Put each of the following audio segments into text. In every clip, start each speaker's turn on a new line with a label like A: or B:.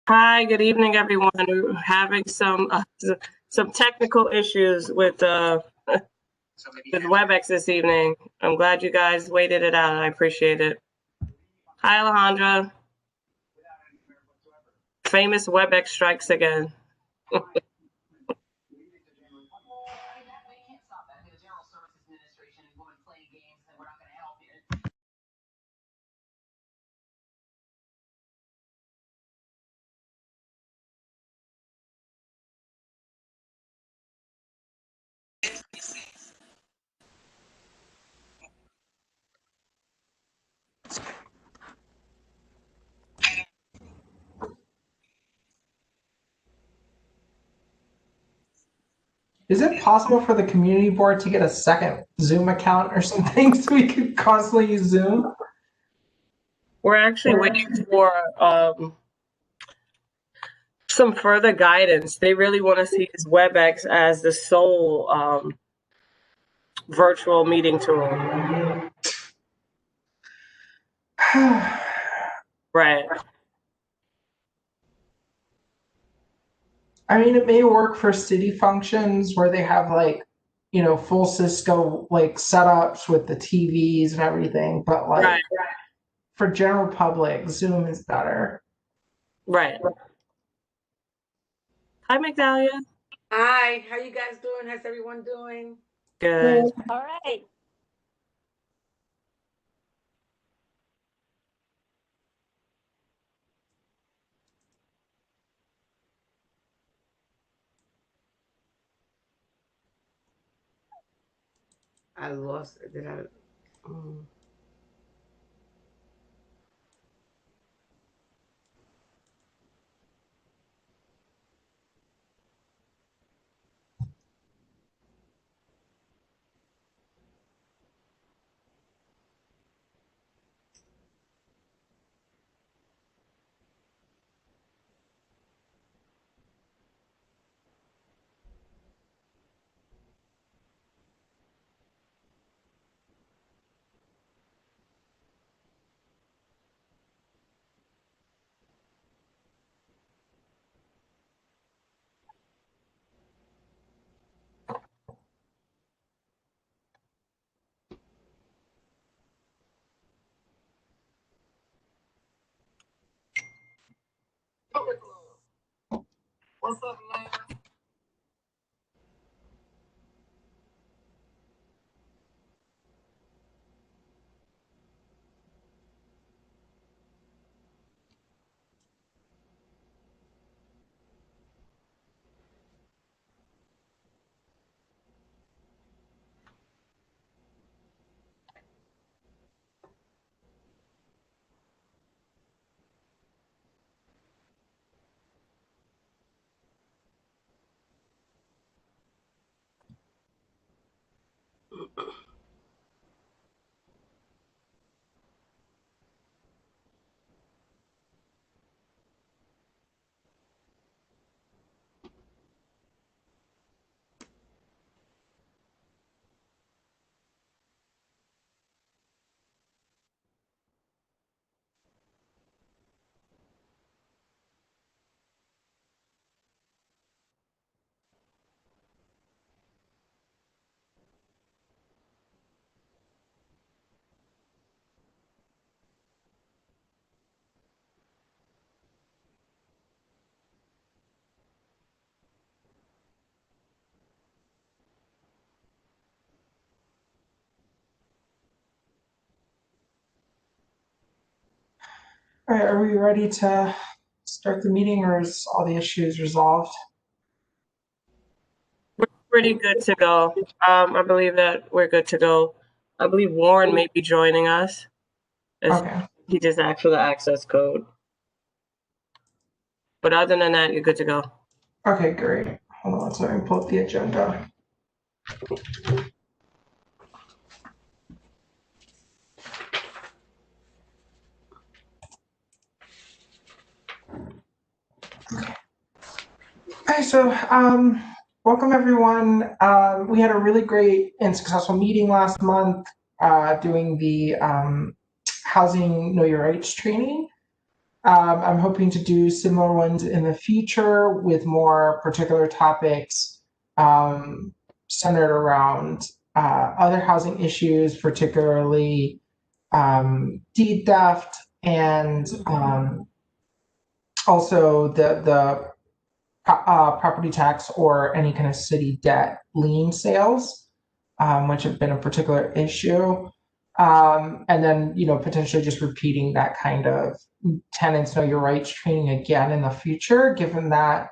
A: Hi, good evening, everyone. We're having some technical issues with with WebEx this evening. I'm glad you guys waited it out. I appreciate it. Hi, Alejandra. Famous WebEx strikes again.
B: Is it possible for the community board to get a second Zoom account or something so we could constantly use Zoom?
A: We're actually waiting for some further guidance. They really want to see this WebEx as the sole virtual meeting tool. Right.
B: I mean, it may work for city functions where they have full Cisco setups with the TVs and everything, but
A: Right.
B: for general public, Zoom is better.
A: Right. Hi, Magdalia.
C: Hi, how you guys doing? How's everyone doing?
A: Good.
D: All right.
C: I lost it. Did I? Um,
A: What's up, man?
B: All right, are we ready to start the meeting or is all the issues resolved?
A: We're pretty good to go. I believe that we're good to go. I believe Warren may be joining us as
B: Okay.
A: he just asked for the access code. But other than that, you're good to go.
B: Okay, great. Hold on, so I can pull up the agenda. Okay, so welcome everyone. We had a really great and successful meeting last month doing the housing know your rights training. I'm hoping to do similar ones in the future with more particular topics centered around other housing issues, particularly deed theft and also the property tax or any kind of city debt lien sales, which have been a particular issue. And then, potentially just repeating that kind of tenants know your rights training again in the future, given that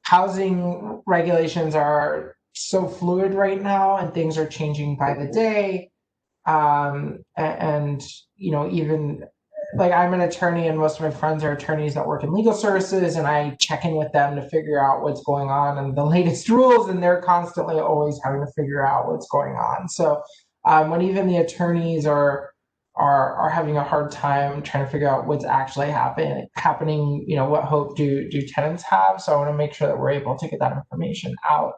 B: housing regulations are so fluid right now and things are changing by the day. And even like I'm an attorney and most of my friends are attorneys that work in legal services, and I check in with them to figure out what's going on and the latest rules, and they're constantly always having to figure out what's going on. So when even the attorneys are having a hard time trying to figure out what's actually happening, what hope do tenants have? So I want to make sure that we're able to get that information out.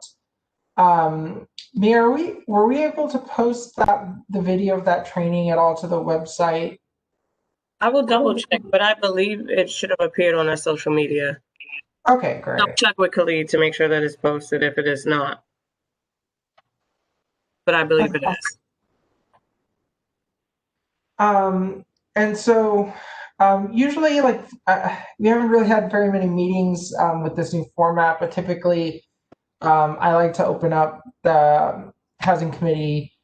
B: Mia, were we able to post the video of that training at all to the website?
A: I will double check, but I believe it should have appeared on our social media.
B: Okay, great.
A: I'll check with Khalid to make sure that it's posted if it is not. But I believe it is.
B: And so usually we haven't really had very many meetings with this new format, but typically I like to open up the housing committee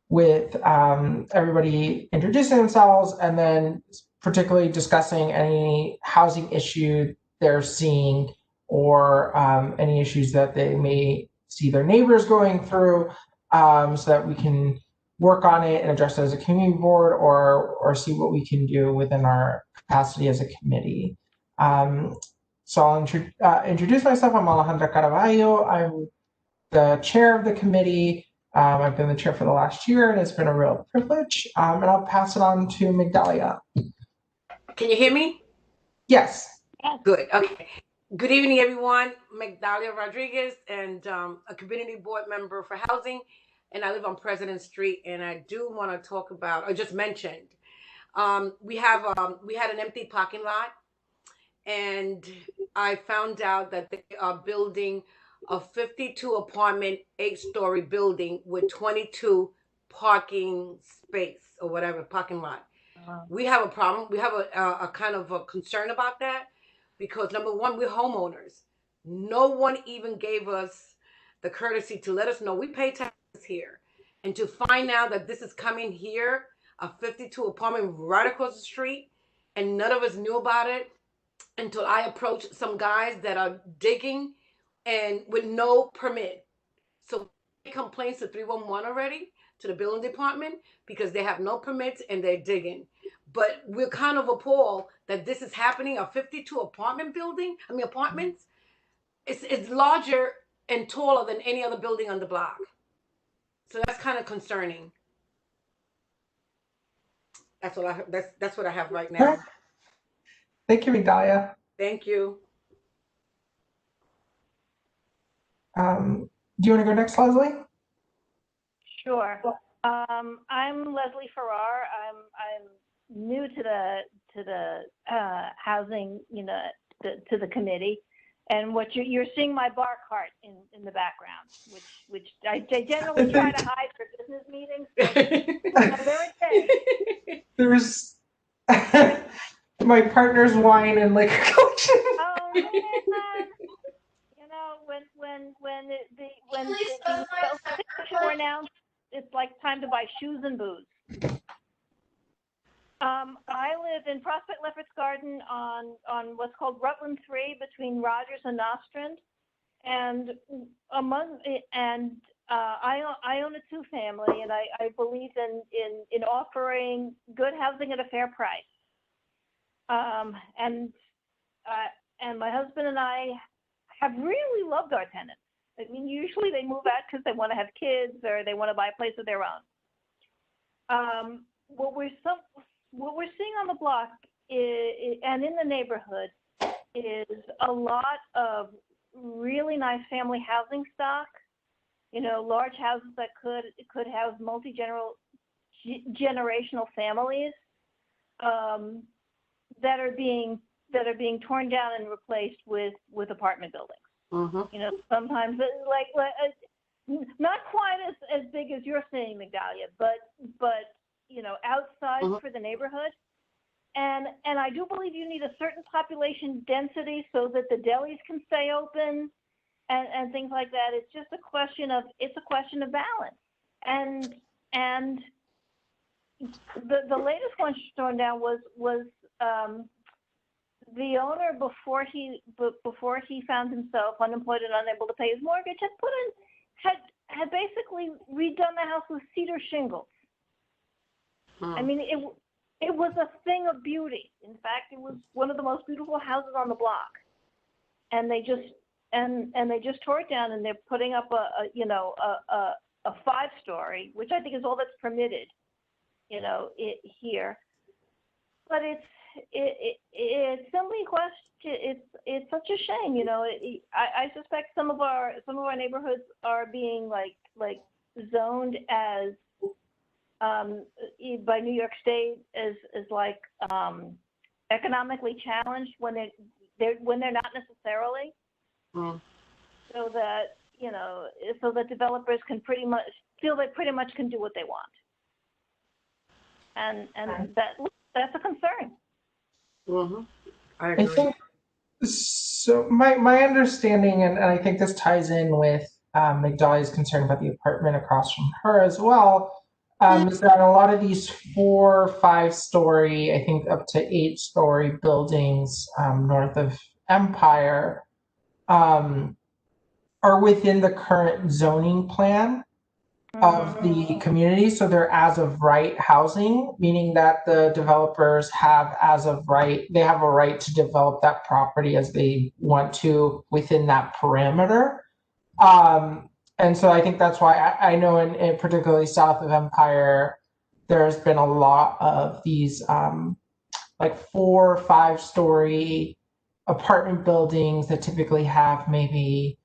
B: with everybody introducing themselves and then particularly discussing any housing issue they're seeing or any issues that they may see their neighbors going through, so that we can work on it and address it as a community board or see what we can do within our capacity as a committee. So I'll introduce myself. I'm Alejandra Caraballo. I'm the chair of the committee. I've been the chair for the last year, and it's been a real privilege. And I'll pass it on to Migdalia.
C: Can you hear me?
B: Yes.
C: Good. Okay. Good evening, everyone. Migdalia Rodriguez, and a community board member for housing. And I live on President Street. And I do want to talk about, I just mentioned, we had an empty parking lot. And I found out that they are building a 52 apartment, 8-story building with 22 parking space or whatever, parking lot. We have a problem. We have a kind of a concern about that because number one, we're homeowners. No one even gave us the courtesy to let us know we pay taxes here. And to find out that this is coming here, a 52 apartment right across the street, and none of us knew about it until I approached some guys that are digging and with no permit. So complaints to 311 already to the building department because they have no permits and they're digging. But we're kind of appalled that this is happening. A 52 apartments. It's larger and taller than any other building on the block. So that's kind of concerning. That's what I have right now.
B: Thank you, Migdalia.
C: Thank you.
B: Do you want to go next, Leslie?
D: Sure. I'm Leslie Farrar. I'm new to the housing, to the committee, and what you're seeing my bar cart in the background, which I generally try to hide for business meetings. But, there it is.
B: There's my partner's wine and liquor collection.
D: Oh man! When the were announced, it's like time to buy shoes and booze. I live in Prospect Lefferts Garden on what's called Rutland 3 between Rogers and Nostrand, and I own a 2-family, and I believe in offering good housing at a fair price. And my husband and I have really loved our tenants. I mean, usually they move out because they want to have kids or they want to buy a place of their own. What we're seeing on the block and in the neighborhood is a lot of really nice family housing stock. Large houses that could house generational families that are being that are being torn down and replaced with apartment buildings.
C: Mm-hmm.
D: You know, sometimes not quite as big as you're saying, Migdalia, but you know, outsized for the neighborhood. And I do believe you need a certain population density so that the delis can stay open and things like that. It's just a question of balance. And the latest one torn down was the owner before he found himself unemployed and unable to pay his mortgage had basically redone the house with cedar shingles. I mean, it was a thing of beauty. In fact, it was one of the most beautiful houses on the block. And they just tore it down, and they're putting up a 5-story, which I think is all that's permitted, you know, here. But it's simply a question. It's such a shame, you know. I suspect some of our neighborhoods are being like zoned as by New York State as like economically challenged when they're not necessarily. So that, you know, so that developers can pretty much feel they pretty much can do what they want. And that's a concern.
C: Mm-hmm. I agree.
B: I think so. My understanding, and I think this ties in with Migdalia's concern about the apartment across from her as well, is that a lot of these 4, 5-story, I think up to 8-story buildings north of Empire are within the current zoning plan of the community. So they're as of right housing, meaning that the developers have they have a right to develop that property as they want to within that parameter. And so I think that's why I know in particularly south of Empire, there's been a lot of these like 4 or 5-story apartment buildings that typically have maybe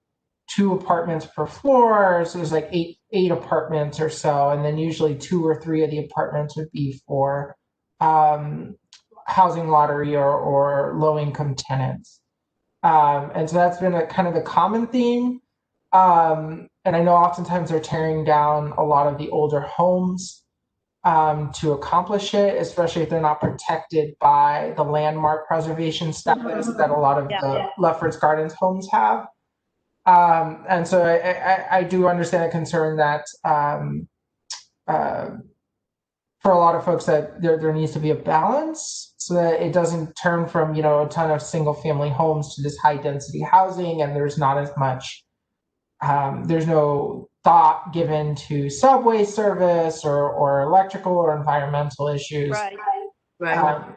B: 2 apartments per floor. So there's like eight apartments or so. And then usually 2 or 3 of the apartments would be for housing lottery or low income tenants. And so that's been a kind of the common theme. And I know oftentimes they're tearing down a lot of the older homes to accomplish it, especially if they're not protected by the landmark preservation status that a lot of the Lefferts Gardens homes have. And so I do understand the concern that for a lot of folks that there needs to be a balance so that it doesn't turn from, you know, a ton of single family homes to this high density housing, and there's not as much there's no thought given to subway service or electrical or environmental issues.
C: Right.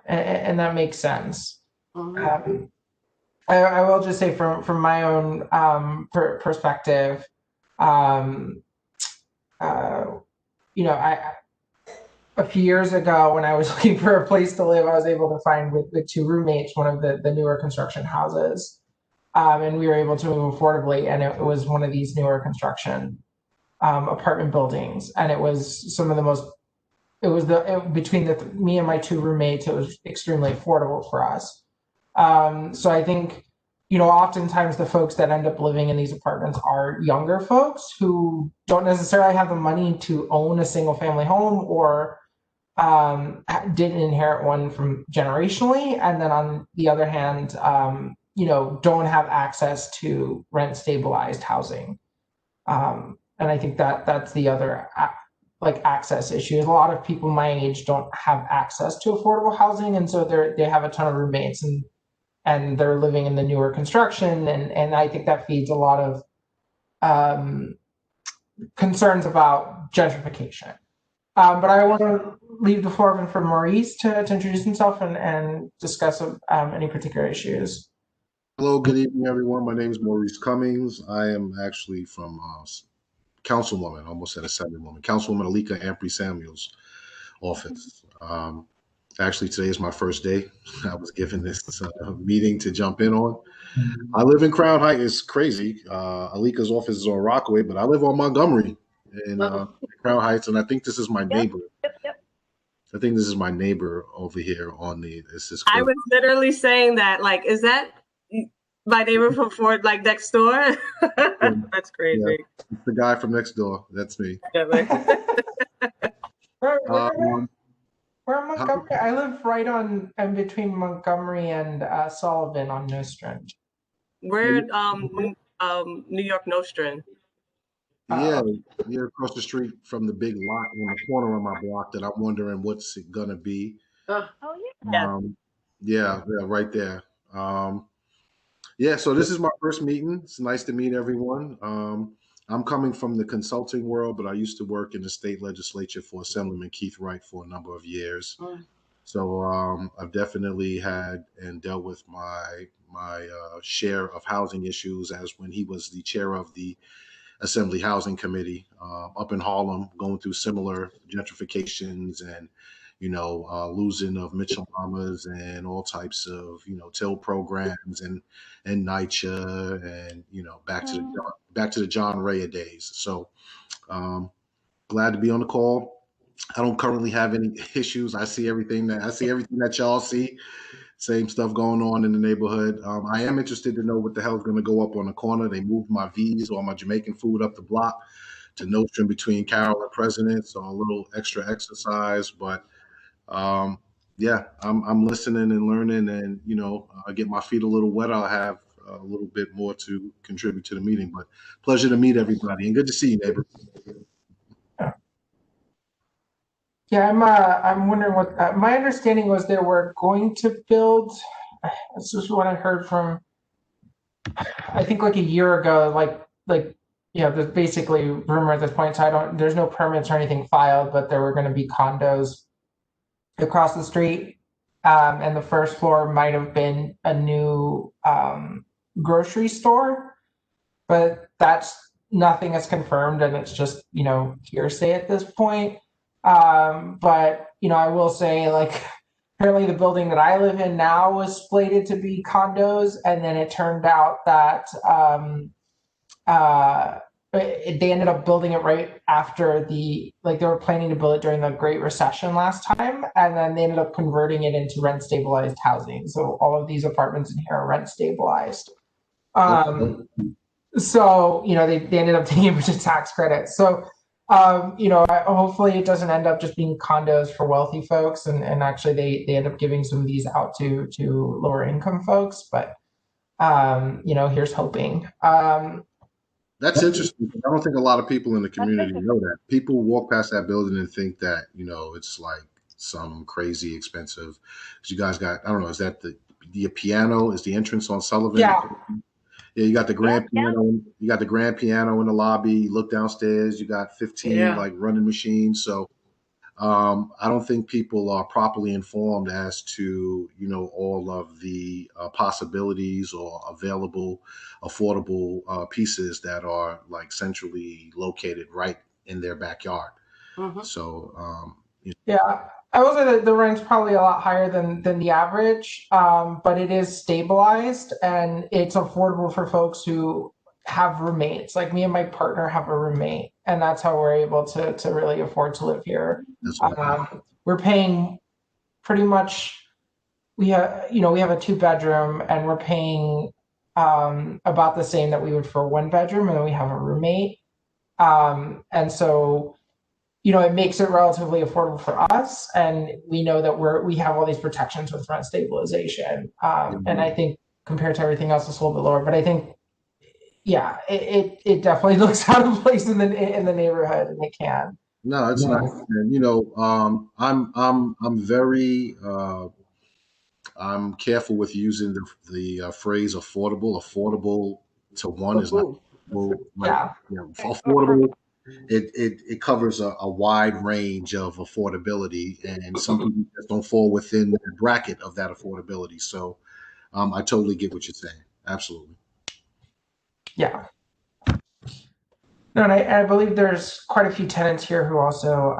B: And that makes sense. I will just say from my own perspective, you know, a few years ago when I was looking for a place to live, I was able to find with 2 roommates one of the newer construction houses. And we were able to move affordably, and it was one of these newer construction apartment buildings, and it was some of the most. It was between me and my 2 roommates, it was extremely affordable for us. So I think, you know, oftentimes the folks that end up living in these apartments are younger folks who don't necessarily have the money to own a single family home or didn't inherit one from generationally, and then on the other hand, you know, don't have access to rent stabilized housing. And I think that's the other like access issue. A lot of people my age don't have access to affordable housing, and so they have a ton of roommates and they're living in the newer construction, and I think that feeds a lot of concerns about gentrification. But I want to leave the floor open for Maurice to introduce himself and discuss any particular issues.
E: Hello, good evening, everyone. My name is Maurice Cummings. I am actually from Councilwoman, almost at Assemblywoman, Councilwoman Alika Ampry Samuel's office. Actually, today is my first day. I was given this meeting to jump in on. I live in Crown Heights. It's crazy. Alika's office is on Rockaway, but I live on Montgomery in Crown Heights, and I think this is my neighbor. I think this is my neighbor over here on this is
A: I
E: crazy.
A: was literally saying that, like, is that my neighbor from Ford, like next door? That's
E: Yeah,
A: crazy.
E: it's the guy from next door. That's me.
B: Where,
E: Um,
B: where in
E: how-
B: Montgomery? I live right on in between Montgomery and Sullivan on Nostrand.
A: We're in New York Nostrand.
E: yeah, you're across the street from the big lot on the corner of my block that I'm wondering what's it gonna be.
C: Uh,
D: Oh, yeah.
A: Yeah.
E: Yeah, right there. Yeah, so this is my first meeting. It's nice to meet everyone. I'm coming from the consulting world, but I used to work in the state legislature for Assemblyman Keith Wright for a number of years.
C: mm,
E: So I've definitely had and dealt with my share of housing issues as when he was the chair of the Assembly Housing Committee up in Harlem, going through similar gentrifications and losing of Mitchell Mamas and all types of till programs and NYCHA and back to the John Ray days. So glad to be on the call. I don't currently have any issues. I see everything that y'all see. Same stuff going on in the neighborhood. I am interested to know what the hell is going to go up on the corner. They moved my V's or my Jamaican food up the block to Nostrand between Carroll and President, so a little extra exercise. But yeah, I'm listening and learning, and I get my feet a little wet. I'll have a little bit more to contribute to the meeting. But pleasure to meet everybody, and good to see you, neighbor.
B: Yeah, I'm wondering what my understanding was they were going to build. This is what I heard from, I think like a year ago, there's basically rumor at this point. So there's no permits or anything filed, but there were going to be condos across the street, and the first floor might have been a new grocery store, but nothing is confirmed, and it's just hearsay at this point. But I will say, like, apparently the building that I live in now was slated to be condos, and then it turned out that they ended up building it right after they were planning to build it during the Great Recession last time, and then they ended up converting it into rent stabilized housing. So all of these apartments in here are rent stabilized. So they ended up taking a bunch of tax credits. So hopefully it doesn't end up just being condos for wealthy folks, and actually they end up giving some of these out to lower income folks. But here's hoping.
E: That's interesting. I don't think a lot of people in the community know that. People walk past that building and think that it's like some crazy expensive. Because you guys got, I don't know, is that the piano? Is the entrance on Sullivan?
B: Yeah.
E: Yeah, you got the grand piano. You got the grand piano in the lobby. You look downstairs. You got 15 like running machines. So I don't think people are properly informed as to all of the possibilities or available affordable pieces that are like centrally located right in their backyard. So
B: yeah, I will say that the rent's probably a lot higher than the average, but it is stabilized and it's affordable for folks who have roommates. Like me and my partner have a roommate, and that's how we're able to really afford to live here. We're paying pretty much. We have a 2-bedroom, and we're paying about the same that we would for a 1-bedroom, and then we have a roommate, and so. It makes it relatively affordable for us, and we know that we have all these protections with rent stabilization. And I think compared to everything else, it's a little bit lower. But I think, yeah, it definitely looks out of place in the neighborhood, and it can.
E: No, it's not. And, I'm very I'm careful with using the phrase affordable. Affordable to one is not affordable. It covers a wide range of affordability, and some people just don't fall within the bracket of that affordability. So I totally get what you're saying. Absolutely.
B: Yeah. No, and I believe there's quite a few tenants here who also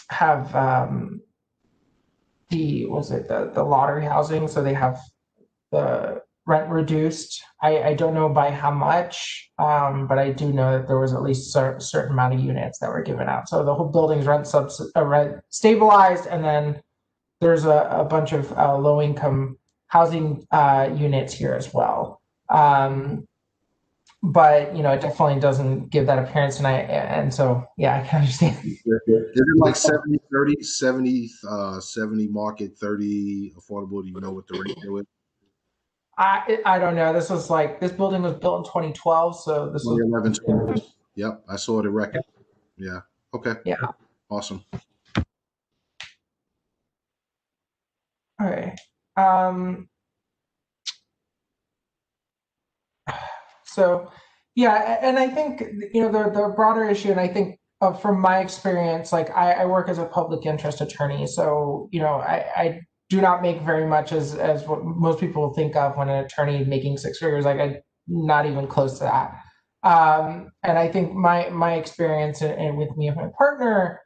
B: have the lottery housing. So they have the rent reduced. I don't know by how much, but I do know that there was at least a certain amount of units that were given out. So the whole building's rent stabilized, and then there's a bunch of low income housing units here as well. But it definitely doesn't give that appearance, and so yeah, I can understand.
E: Is it like 70, 30, 70, 70 market, 30 affordable? Do you know what the ratio is?
B: I don't know. This building was built in 2012, so this was
E: 2011, 12. Yep, I saw the record. Yeah. Okay.
B: Yeah.
E: Awesome.
B: All right. So, yeah, and I think the broader issue, and I think from my experience, like I work as a public interest attorney, so I do not make very much as what most people think of when an attorney making six figures. Like I'm not even close to that. And I think my experience and with me and my partner,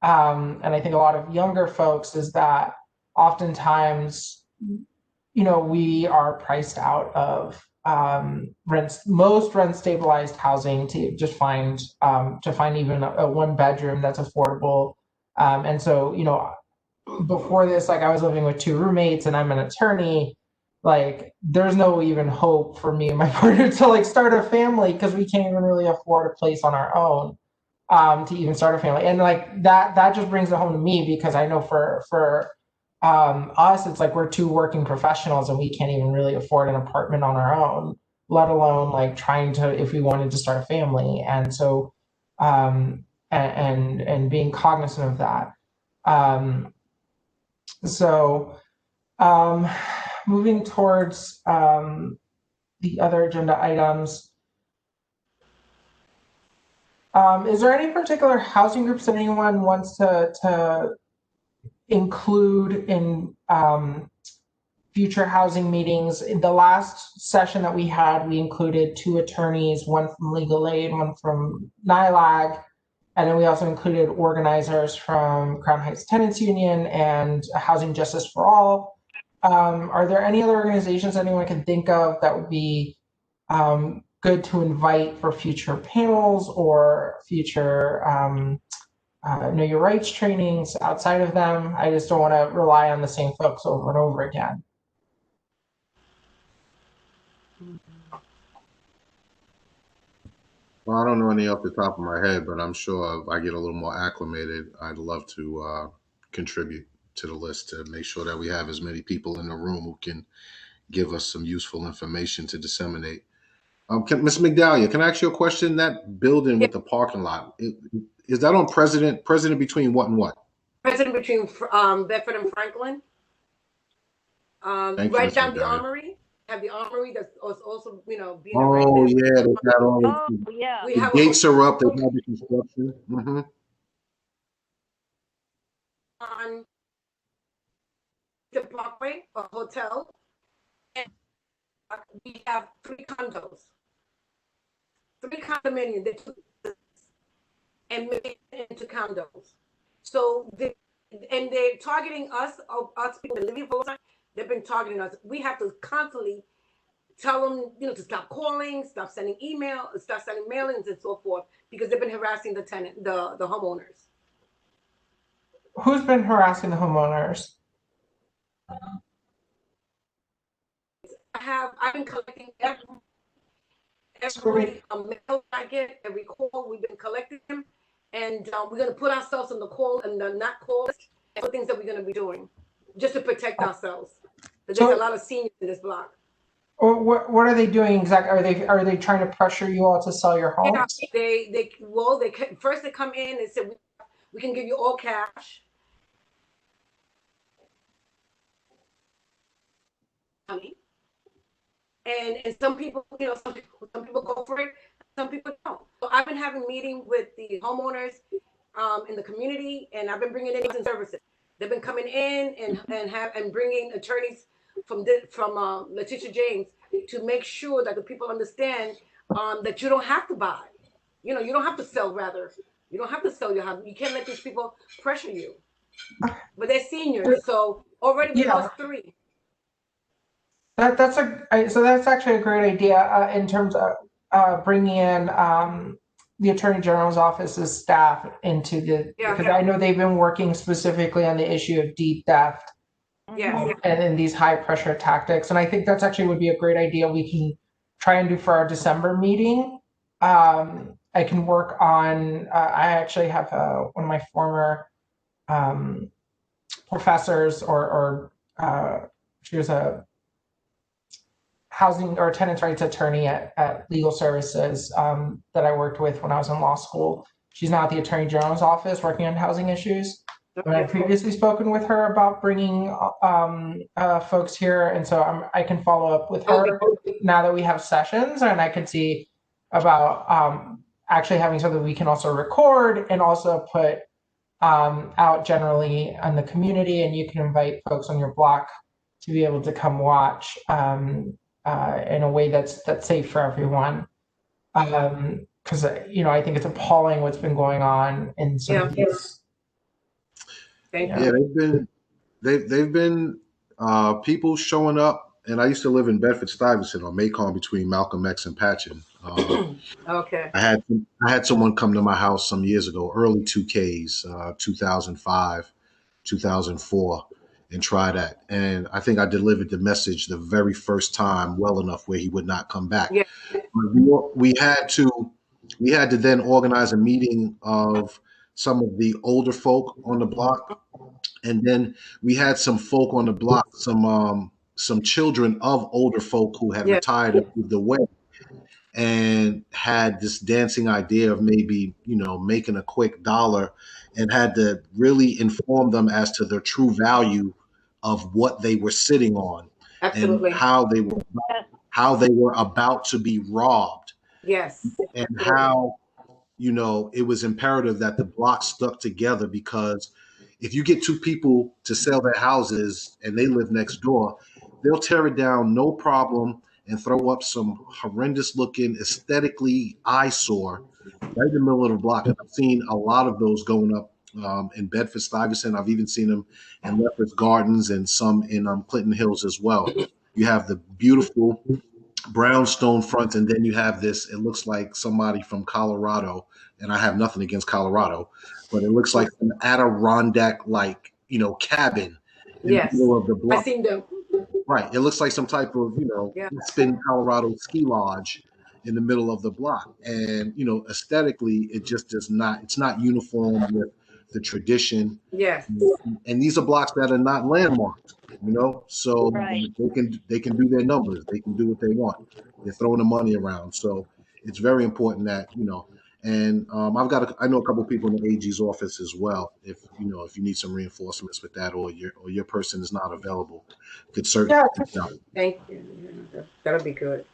B: and I think a lot of younger folks is that oftentimes, we are priced out of most rent stabilized housing to just find even a one bedroom that's affordable. And so, before this, like I was living with two roommates and I'm an attorney, like there's no even hope for me and my partner to like start a family because we can't even really afford a place on our own to even start a family. And like that just brings it home to me because I know for us, it's like we're two working professionals and we can't even really afford an apartment on our own, let alone like trying to, if we wanted to start a family. And so, and being cognizant of that. So, moving towards the other agenda items. Is there any particular housing groups that anyone wants to include in future housing meetings? In the last session that we had, we included two attorneys, one from Legal Aid, one from NILAG, and then we also included organizers from Crown Heights Tenants Union and Housing Justice for All. Are there any other organizations anyone can think of that would be good to invite for future panels or future Know Your Rights trainings outside of them? I just don't want to rely on the same folks over and over again.
E: Well, I don't know any off the top of my head, but I'm sure if I get a little more acclimated, I'd love to contribute to the list to make sure that we have as many people in the room who can give us some useful information to disseminate. Ms. McDalia, can I ask you a question? That building with the parking lot, is that on President between what and what?
C: President between Bedford and Franklin.
E: Thank you,
C: Right
E: Ms.
C: down the
E: McDalia.
C: Armory. Have the Armory that's also, being
E: Oh,
C: erected.
E: yeah, they got all
D: Oh,
E: the,
D: yeah.
C: We
E: the
C: have
E: gates
C: a
E: are up. They have the construction.
C: on the Parkway, a hotel, and we have three condominiums that took and made it into condos. So they're targeting us people living full time. They've been targeting us. We have to constantly tell them, to stop calling, stop sending email, stop sending mailings and so forth, because they've been harassing the homeowners.
B: Who's been harassing the homeowners?
C: I've been collecting every mail I get, every call. We've been collecting them, and we're going to put ourselves on the call and the not call list, and the things that we're going to be doing just to protect ourselves. Because there's a lot of seniors in this block.
B: Or what are they doing exactly? Are they trying to pressure you all to sell your homes?
C: Yeah, first they come in and say we can give you all cash. And some people, some people go for it, some people don't. So I've been having meetings with the homeowners in the community, and I've been bringing in services. They've been coming in and bringing attorneys from Letitia James to make sure that the people understand that you don't have to buy. You don't have to sell. Rather, you don't have to sell your house. You can't let these people pressure you. But they're seniors, so already we lost 3.
B: So that's actually a great idea in terms of bringing in the Attorney General's office's staff into because I know they've been working specifically on the issue of deed theft
C: Yes.
B: and in these high pressure tactics. And I think that's actually would be a great idea we can try and do for our December meeting. I can work on, I actually have one of my former professors she was a housing or tenants rights attorney at Legal Services that I worked with when I was in law school. She's now at the Attorney General's office working on housing issues. And I've previously spoken with her about bringing folks here, and so I can follow up with her now that we have sessions, and I can see about actually having something we can also record and also put out generally on the community, and you can invite folks on your block to be able to come watch in a way that's safe for everyone. Because I think it's appalling what's been going on in some of these.
C: Thank
E: Yeah, they've been people showing up, and I used to live in Bedford Stuyvesant on Macon between Malcolm X and Patchen.
C: Okay.
E: I had someone come to my house some years ago, early 2Ks, 2005, 2004, and try that. And I think I delivered the message the very first time well enough where he would not come back.
C: Yeah.
E: We had to then organize a meeting of some of the older folk on the block, and then we had some folk on the block, some children of older folk who had retired and moved away, and had this dancing idea of maybe making a quick dollar, and had to really inform them as to the true value of what they were sitting on.
C: Absolutely.
E: And how they were about to be robbed.
C: Yes.
E: And how it was imperative that the block stuck together, because if you get two people to sell their houses and they live next door, they'll tear it down no problem and throw up some horrendous looking, aesthetically eyesore right in the middle of the block. And I've seen a lot of those going up in Bedford Stuyvesant. I've even seen them in Lefferts Gardens and some in Clinton Hills as well. You have the beautiful brownstone front, and then you have this, it looks like somebody from Colorado, and I have nothing against Colorado, but it looks like an Adirondack cabin in the middle of the block.
C: I seen them.
E: Right. It looks like some type of, spin Colorado ski lodge in the middle of the block. And, aesthetically, it just does not, it's not uniform with the tradition.
C: Yes.
E: And these are blocks that are not landmarked, so they can do their numbers. They can do what they want. They're throwing the money around. So it's very important that, and I know a couple of people in the AG's office as well. If you need some reinforcements with that, or your person is not available, could certainly.
C: Yeah. Thank you. That'll be good.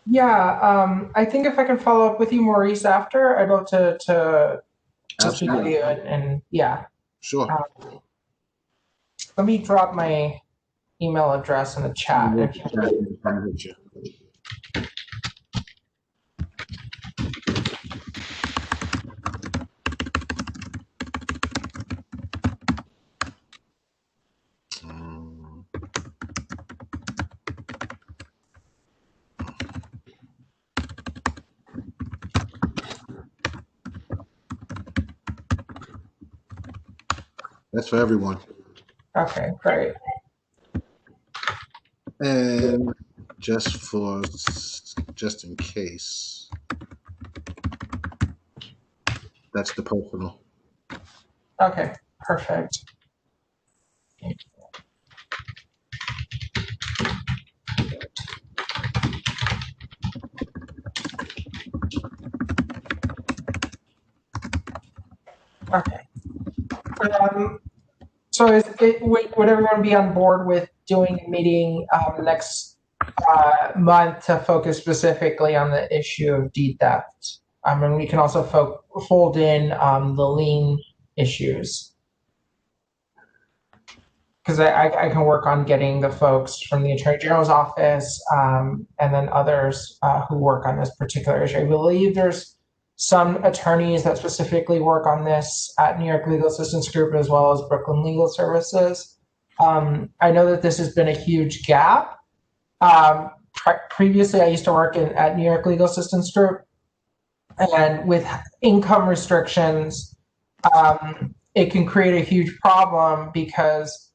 B: Yeah, I think if I can follow up with you, Maurice, after, I'd love to speak with you, and yeah.
E: Sure.
B: Let me drop my email address in the chat.
E: That's for everyone.
B: Okay, great.
E: And just in case, that's the personal.
B: Okay, perfect. Okay. So would everyone be on board with doing a meeting next month to focus specifically on the issue of deed theft? And we can also fold in the lien issues. Because I can work on getting the folks from the Attorney General's office and then others who work on this particular issue. I believe there's some attorneys that specifically work on this at New York Legal Assistance Group, as well as Brooklyn Legal Services. I know that this has been a huge gap. Previously, I used to work at New York Legal Assistance Group, and with income restrictions, it can create a huge problem because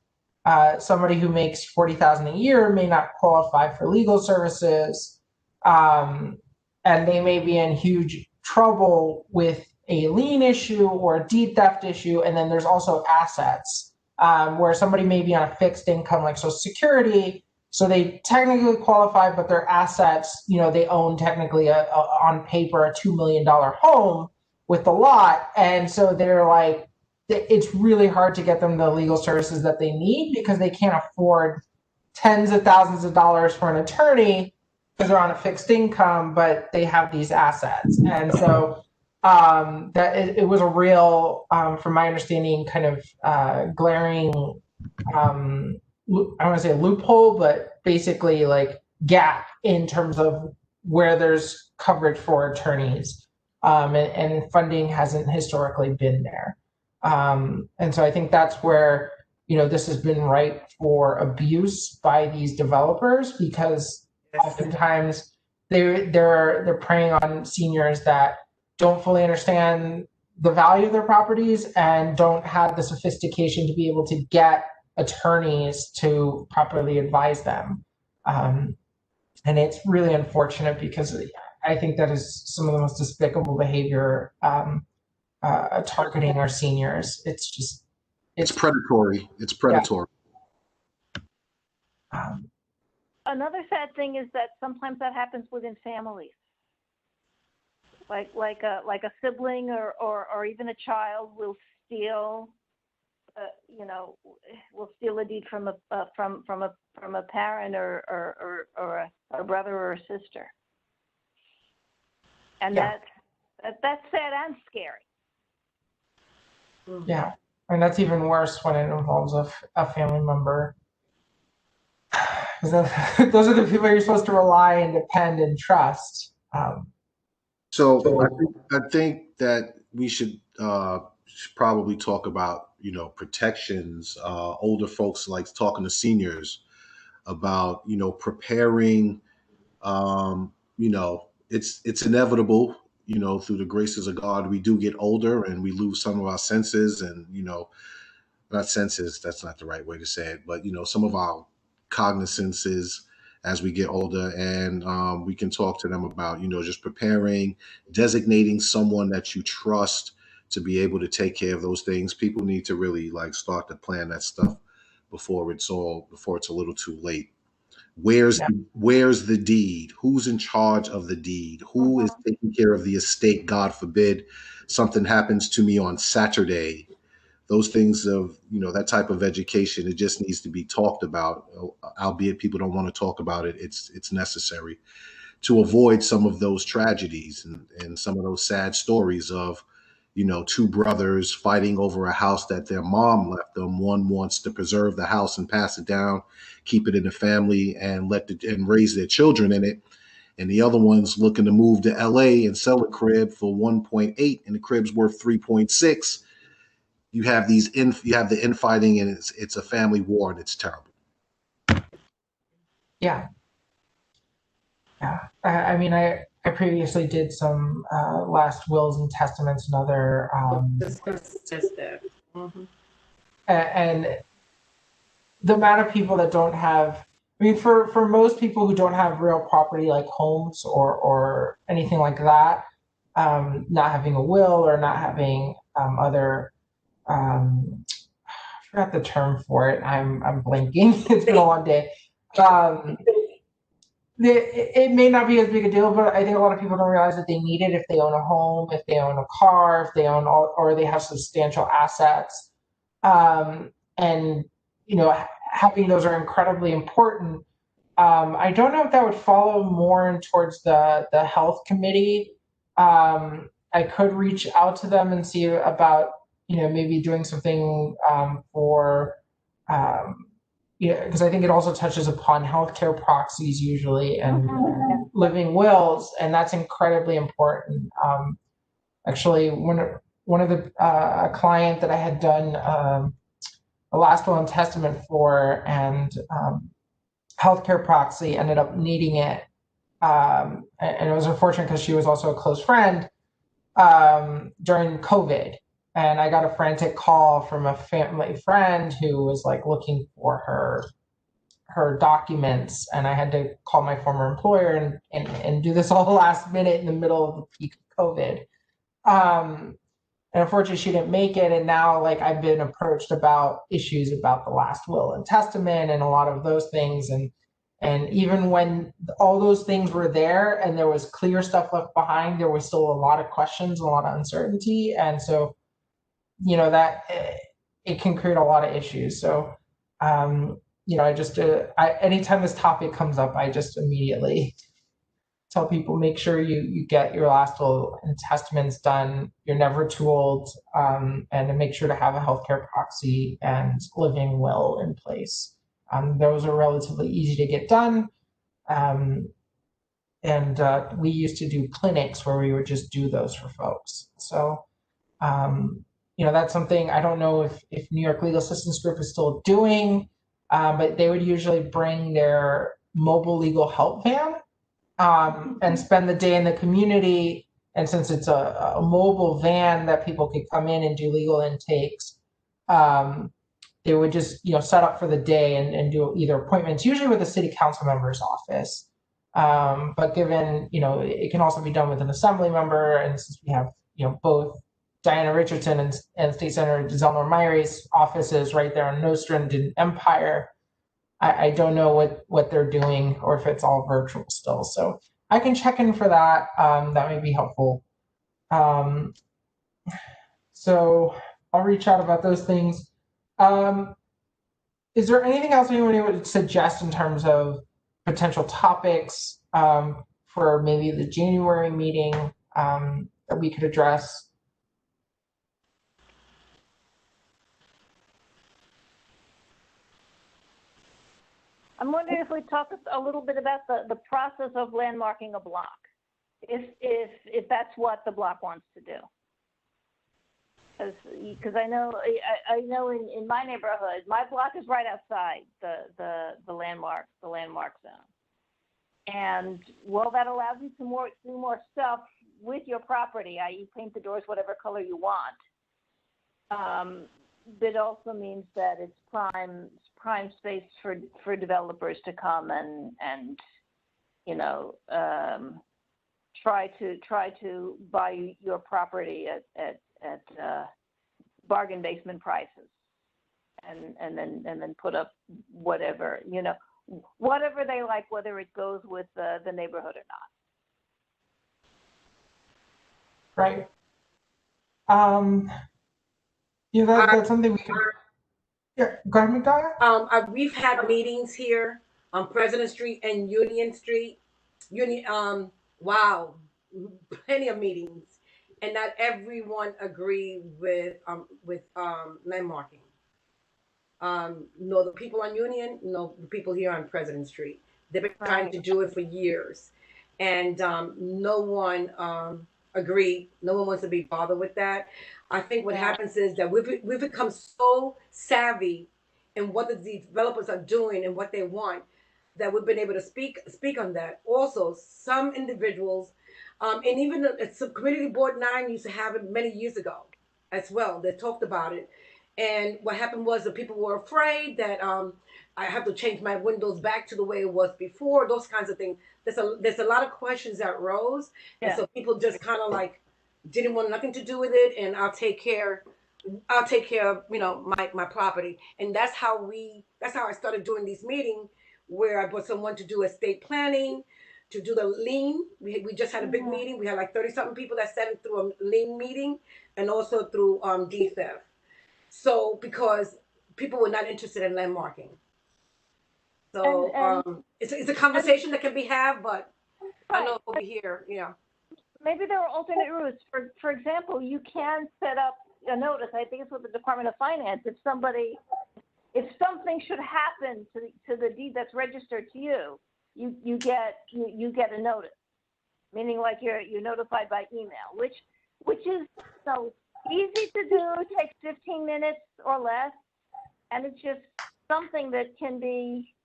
B: somebody who makes $40,000 a year may not qualify for legal services, and they may be in huge trouble with a lien issue or a deed theft issue. And then there's also assets, where somebody may be on a fixed income like Social Security, so they technically qualify, but their assets, they own technically on paper a $2 million home with the lot, and so they're like, it's really hard to get them the legal services that they need because they can't afford tens of thousands of dollars for an attorney because they're on a fixed income, but they have these assets. And so that it was a real, from my understanding, kind of glaring, I don't want to say a loophole, but basically like gap in terms of where there's coverage for attorneys, and funding hasn't historically been there. And so I think that's where, this has been ripe for abuse by these developers, because oftentimes they're preying on seniors that don't fully understand the value of their properties and don't have the sophistication to be able to get attorneys to properly advise them. And it's really unfortunate because I think that is some of the most despicable behavior, targeting our seniors.
E: It's predatory. It's predatory.
D: Another sad thing is that sometimes that happens within families. Like a sibling or even a child will steal, will steal a deed from a parent or a brother or a sister, and that's sad and scary.
B: Yeah, and that's even worse when it involves a family member. Those are the people you're supposed to rely and depend and trust.
E: So I think that we should probably talk about, protections. Older folks like talking to seniors about, preparing. It's inevitable. Through the graces of God, we do get older and we lose some of our senses, and not senses. That's not the right way to say it, but some of our cognizances as we get older, and we can talk to them about, just preparing, designating someone that you trust to be able to take care of those things. People need to really start to plan that stuff before it's a little too late. Where's the deed? Who's in charge of the deed? Who is taking care of the estate? God forbid something happens to me on Saturday. Those things of, that type of education, it just needs to be talked about, albeit people don't want to talk about it. It's necessary to avoid some of those tragedies and some of those sad stories of, two brothers fighting over a house that their mom left them. One wants to preserve the house and pass it down, keep it in the family and and raise their children in it. And the other one's looking to move to LA and sell a crib for 1.8 and the crib's worth 3.6. You have the infighting, and it's a family war, and it's terrible.
B: Yeah. I mean, I previously did some last wills and testaments and other, and the amount of people that don't have, I mean, for most people who don't have real property like homes or anything like that, not having a will or not having other, I forgot the term for it. I'm blanking. It's been a long day. It may not be as big a deal, but I think a lot of people don't realize that they need it if they own a home, if they own a car, if they own or they have substantial assets. And, having those are incredibly important. I don't know if that would follow more towards the health committee. I could reach out to them and see about, maybe doing something for, because I think it also touches upon healthcare proxies usually and living wills, and that's incredibly important. Actually, one of the a client that I had done a last will and testament for, and healthcare proxy ended up needing it. And it was unfortunate because she was also a close friend during COVID. And I got a frantic call from a family friend who was like looking for her documents, and I had to call my former employer and do this all last minute in the middle of the peak of COVID. And unfortunately, she didn't make it. And now, like, I've been approached about issues about the last will and testament and a lot of those things. And even when all those things were there and there was clear stuff left behind, there was still a lot of questions, a lot of uncertainty. And so, you know, that it can create a lot of issues. So, you know, anytime this topic comes up, I just immediately tell people, make sure you get your last will and testaments done. You're never too old, and to make sure to have a healthcare proxy and living will in place. Those are relatively easy to get done. And we used to do clinics where we would just do those for folks. So, you know, that's something I don't know if New York Legal Assistance Group is still doing, but they would usually bring their mobile legal help van and spend the day in the community. And since it's a mobile van that people could come in and do legal intakes, they would just, you know, set up for the day and do either appointments, usually with a city council member's office. But given, you know, it can also be done with an assembly member. And since we have, you know, both Diana Richardson and State Senator Zelma Myri's offices right there on Nostrand and Empire, I don't know what they're doing or if it's all virtual still. So I can check in for that. That may be helpful. So I'll reach out about those things. Is there anything else anyone would suggest in terms of potential topics for maybe the January meeting that we could address?
D: I'm wondering if we talk a little bit about the process of landmarking a block, if that's what the block wants to do. Because I know in my neighborhood, my block is right outside the landmark zone, and well, that allows you to do more stuff with your property, i.e., paint the doors whatever color you want. But also means that it's prime space for developers to come and you know, try to buy your property at bargain basement prices, and then put up whatever, you know, whatever they like, whether it goes with the neighborhood or not.
B: Right. Yeah, that's something we can. Yeah, go ahead, McDonough.
C: We've had meetings here on President Street and Union Street. Wow, plenty of meetings, and not everyone agreed with landmarking. No, the people on Union, no, the people here on President Street. They've been trying to do it for years, and no one agreed. No one wants to be bothered with that. I think what happens is that we've become so savvy in what the developers are doing and what they want, that we've been able to speak on that. Also, some individuals, and even some Community Board 9 used to have it many years ago as well. They talked about it. And what happened was that people were afraid that I have to change my windows back to the way it was before, those kinds of things. There's a lot of questions that rose. And so people just kind of like didn't want nothing to do with it, and I'll take care of, you know, my property. And that's how I started doing these meetings, where I brought someone to do estate planning, to do the lien. We just had a big meeting. We had like 30-something people that sat in through a lien meeting, and also through deed theft. So because people were not interested in landmarking. So it's a conversation that can be had, but I know over here, yeah.
D: Maybe there are alternate routes. For example, you can set up a notice. I think it's with the Department of Finance. If something should happen to the deed that's registered to you, you get a notice. Meaning, like you're notified by email, which is so easy to do. Takes 15 minutes or less. And it's just something that can be,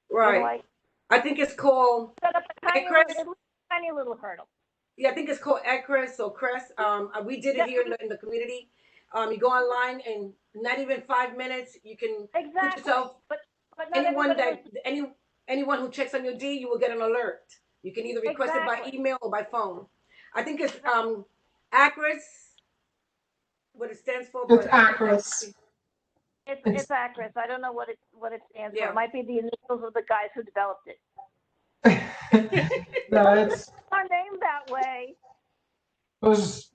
C: Right.
D: like,
C: I think it's called,
D: set up a tiny little hurdle.
C: yeah, I think it's called ECRES or CRES. We did it here in the community. You go online and not even 5 minutes, you can
D: Exactly.
C: put yourself,
D: But not
C: anyone who checks on your deed, you will get an alert. You can either request it by email or by phone. I think it's ACRES, what it stands for.
B: It's ACRES.
D: It's ACRES. I don't know what it stands for. It might be the initials of the guys who developed it.
B: No, it's
D: Our name that way.
B: It's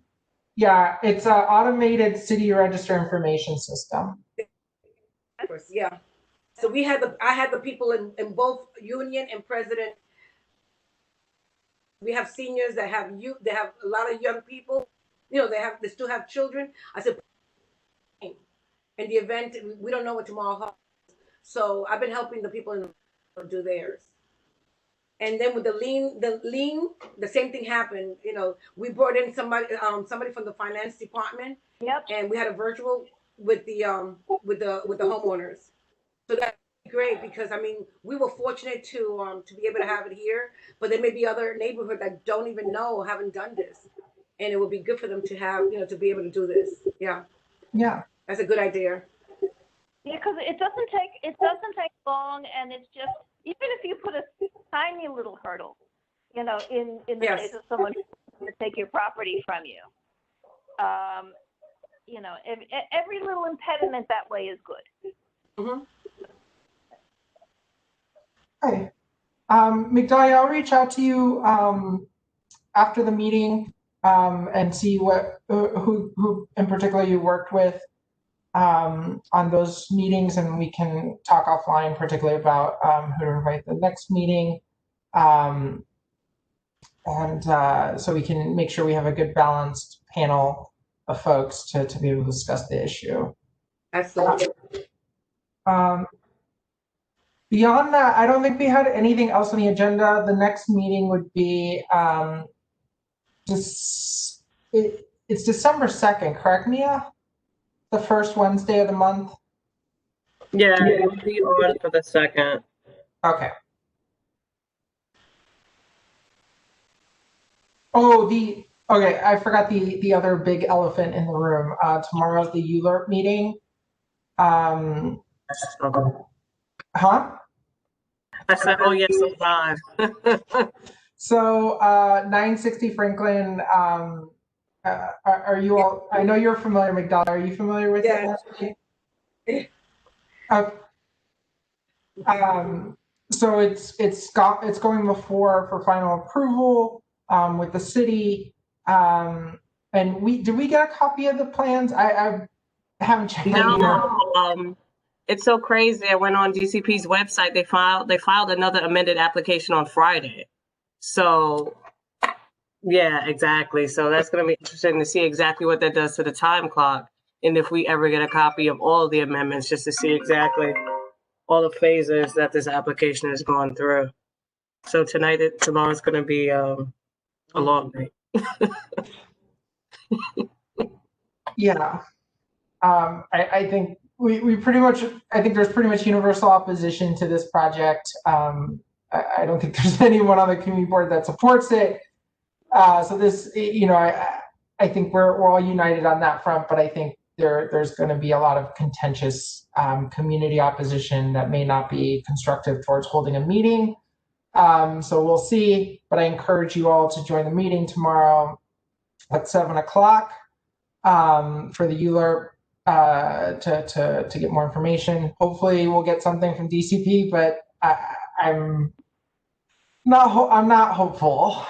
B: an automated city register information system.
C: Yeah. So I had the people in both Union and President. We have seniors that have youth. They have a lot of young people. You know, they still have children. I said, in the event, we don't know what tomorrow holds. So I've been helping the people do theirs. And then with the lien, the same thing happened. You know, we brought in somebody from the finance department.
D: Yep.
C: And we had a virtual with the homeowners. So that's great because I mean we were fortunate to be able to have it here, but there may be other neighborhoods that don't even know or haven't done this, and it would be good for them to have to be able to do this. Yeah.
B: Yeah.
C: That's a good idea.
D: Yeah, because it doesn't take long, and it's just even if you put a tiny little hurdle, in the case of someone to take your property from you, every little impediment that way is good.
C: Mm-hmm.
B: Okay. Migdalia, I'll reach out to you after the meeting and see who in particular you worked with on those meetings, and we can talk offline, particularly about who to invite the next meeting, and so we can make sure we have a good balanced panel of folks to be able to discuss the issue.
C: Absolutely.
B: Beyond that, I don't think we had anything else on the agenda. The next meeting would be it's December 2nd, correct, Mia? The first Wednesday of the month?
A: Yeah, it will be on for the 2nd.
B: Okay. Oh, I forgot the other big elephant in the room. Tomorrow's the ULURP meeting. Huh?
A: I said, oh yes, I'm live.
B: So 960 Franklin, are you all, I know you're familiar, Migdalia, are you familiar with it? So it's going before for final approval with the city. And did we get a copy of the plans? I haven't checked.
A: No, it's so crazy. I went on DCP's website. They filed another amended application on Friday. So yeah, exactly. So that's going to be interesting to see exactly what that does to the time clock, and if we ever get a copy of all of the amendments, just to see exactly all the phases that this application has gone through. So tomorrow's going to be a long night.
B: Yeah, I think we pretty much, I think there's pretty much universal opposition to this project. I don't think there's anyone on the community board that supports it. So this, I think we're all united on that front, but I think there's going to be a lot of contentious community opposition that may not be constructive towards holding a meeting. So we'll see, but I encourage you all to join the meeting tomorrow at 7 o'clock for the ULURP to get more information. Hopefully we'll get something from DCP, but I'm not hopeful.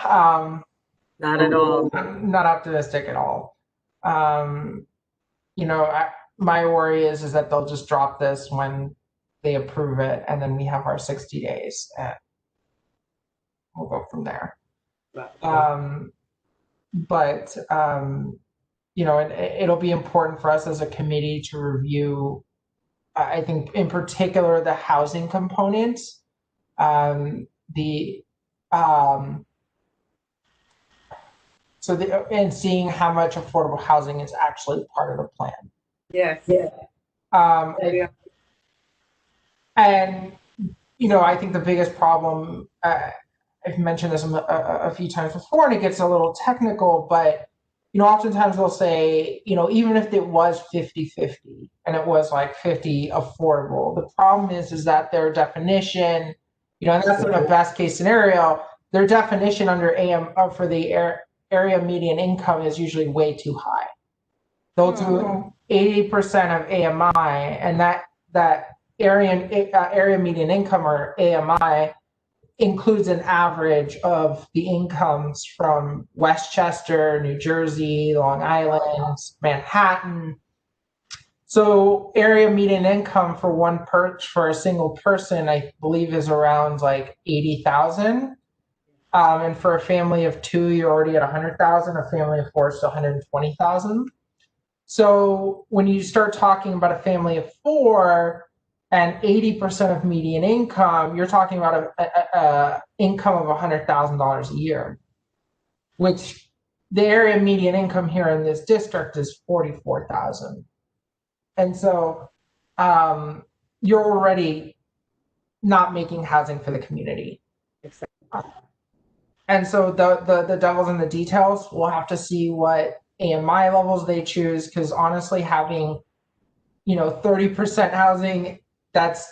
A: Not at all.
B: I'm not optimistic at all. My worry is that they'll just drop this when they approve it, and then we have our 60 days, and we'll go from there. It'll be important for us as a committee to review, I think in particular, the housing component, and seeing how much affordable housing is actually part of the plan.
C: Yes.
B: And, I think the biggest problem, I've mentioned this a few times before, and it gets a little technical, but, oftentimes they'll say, even if it was 50-50 and it was like 50 affordable, the problem is that their definition, and that's in a best case scenario, their definition under for the area median income is usually way too high. They'll do 80% of AMI, and that area median income, or AMI, includes an average of the incomes from Westchester, New Jersey, Long Island, Manhattan. So area median income for a single person, I believe, is around like 80,000. And for a family of two, you're already at 100,000. A family of four is 120,000. So when you start talking about a family of four and 80% of median income, you're talking about a income of $100,000 a year, which the area median income here in this district is 44,000. And so you're already not making housing for the community. And so the devil's in the details. We'll have to see what AMI levels they choose, because honestly, having 30% housing, that's